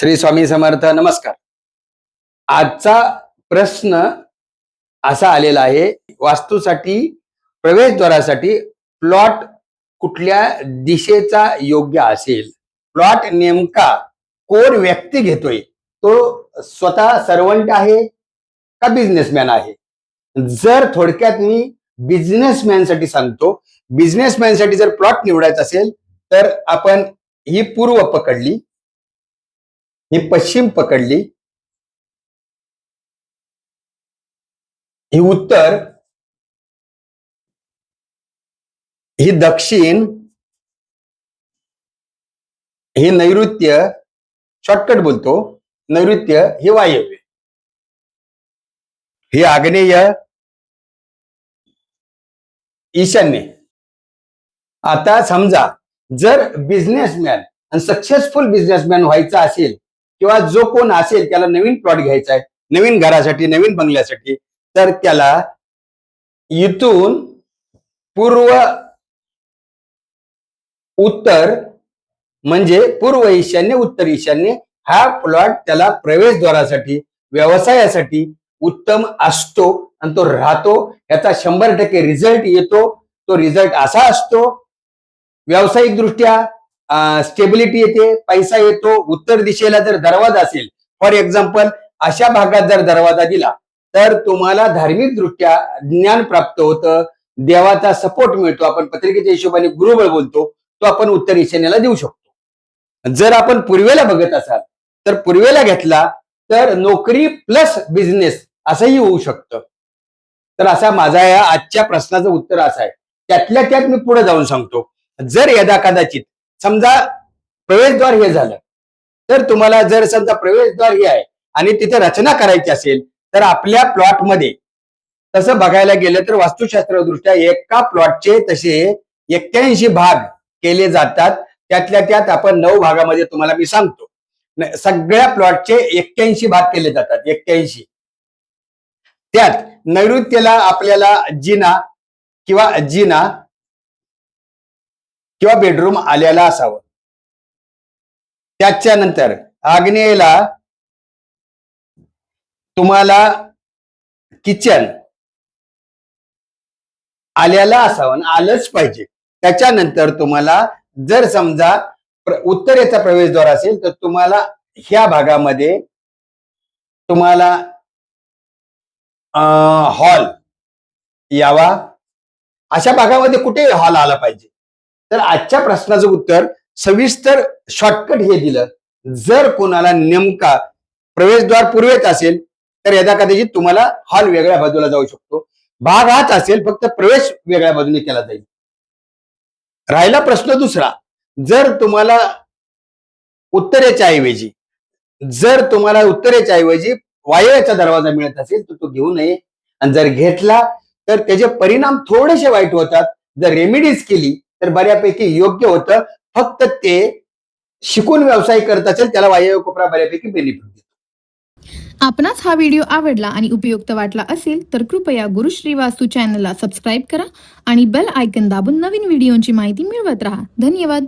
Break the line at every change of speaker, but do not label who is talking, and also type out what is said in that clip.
श्री स्वामी समर्थ. नमस्कार. आजचा प्रश्न असा आलेला आहे, वास्तूसाठी प्रवेशद्वारासाठी प्लॉट कुठल्या दिशेचा योग्य असेल? प्लॉट नेमका कोण व्यक्ती घेतोय? तो स्वतः सर्वंट आहे का बिझनेसमॅन आहे? जर थोडक्यात मी बिझनेसमॅन साठी सांगतो, बिझनेसमॅन साठी जर प्लॉट निवडायचा असेल तर आपण ही पूर्व पकडली, ही पश्चिम पकडली, ही उत्तर, ही दक्षिण, ही नैऋत्य, शॉर्टकट बोलतो नैऋत्य, ही वायव्य, ही आग्नेय, ईशान्य. आता समजा जर बिझनेसमॅन आणि सक्सेसफुल बिझनेसमॅन व्हायचा असेल किंवा जो कोण असेल त्याला नवीन प्लॉट घ्यायचा आहे, नवीन घरासाठी, नवीन बंगल्यासाठी, तर त्याला इथून पूर्व उत्तर म्हणजे पूर्व ईशान्य उत्तर ईशान्य हा प्लॉट त्याला प्रवेशद्वारासाठी व्यवसायासाठी उत्तम असतो आणि तो राहतो. याचा 100% रिझल्ट येतो. तो रिझल्ट असा असतो, व्यावसायिक दृष्ट्या स्टेबिलिटी येते, पैसा येतो. उत्तर दिशेला जर दरवाजा असेल, फॉर एक्झाम्पल अशा भागात जर दरवाजा दिला तर तुम्हाला धार्मिक दृष्ट्या ज्ञान प्राप्त होतं, देवाचा सपोर्ट मिळतो. आपण पत्रिकेच्या हिशोबाने गुरुबळ बोलतो, तो आपण उत्तर ईशान्येला देऊ शकतो. जर आपण पूर्वेला बघत असाल तर पूर्वेला घेतला तर नोकरी प्लस बिझनेस असंही होऊ शकतं. तर असा माझा या आजच्या प्रश्नाचं उत्तर असं आहे. त्यातल्या त्यात मी पुढे जाऊन सांगतो. जर यदा कदाचित समजा प्रवेशद्वार हे झालं तर तुम्हाला जर समजा प्रवेशद्वार हे आहे आणि तिथे रचना करायची असेल तर आपल्या प्लॉटमध्ये तसं बघायला गेलं तर वास्तुशास्त्र दृष्ट्या एका प्लॉटचे तसे 81 भाग केले जातात. त्यातल्या त्यात आपण 9 भागामध्ये तुम्हाला मी सांगतो. सगळ्या प्लॉटचे 81 भाग केले जातात. 81. त्यात नैऋत्येला आपल्याला जिना किंवा बेडरूम आलेला असावं. त्याच्यानंतर आग्नेयेला तुम्हाला किचन आलेला असावं, आलंच पाहिजे. त्याच्यानंतर तुम्हाला जर समजा उत्तरेचा प्रवेशद्वार असेल तर तुम्हाला ह्या भागामध्ये तुम्हाला हॉल यावा. अशा भागामध्ये कुठे हॉल आला पाहिजे. तर आजच्या प्रश्नाचं उत्तर सविस्तर शॉर्टकट हे दिलं. जर कोणाला नेमका प्रवेशद्वार पूर्वेत असेल तर यदा कदाचित तुम्हाला हॉल वेगळ्या बाजूला जाऊ शकतो. भाग हाच असेल, फक्त प्रवेश वेगळ्या बाजूने केला जाईल. राहिला प्रश्न दुसरा, जर तुम्हाला उत्तरेच्या ऐवजी वायव्याचा दरवाजा मिळत असेल तर तो घेऊ नये. आणि जर घेतला तर त्याचे परिणाम थोडेसे वाईट होतात. जर रेमेडीज केली तर बऱ्यापैकी योग्य होतं. फक्त ते शिकून व्यवसाय करत असेल त्याला वायव्य कोपरा बऱ्यापैकी बेनिफिट देतो.
आपणास हा व्हिडिओ आवडला आणि उपयुक्त वाटला असेल तर कृपया गुरुश्री वास्तू चॅनलला सबस्क्राईब करा आणि बेल आयकन दाबून नवीन व्हिडिओची माहिती मिळवत राहा. धन्यवाद.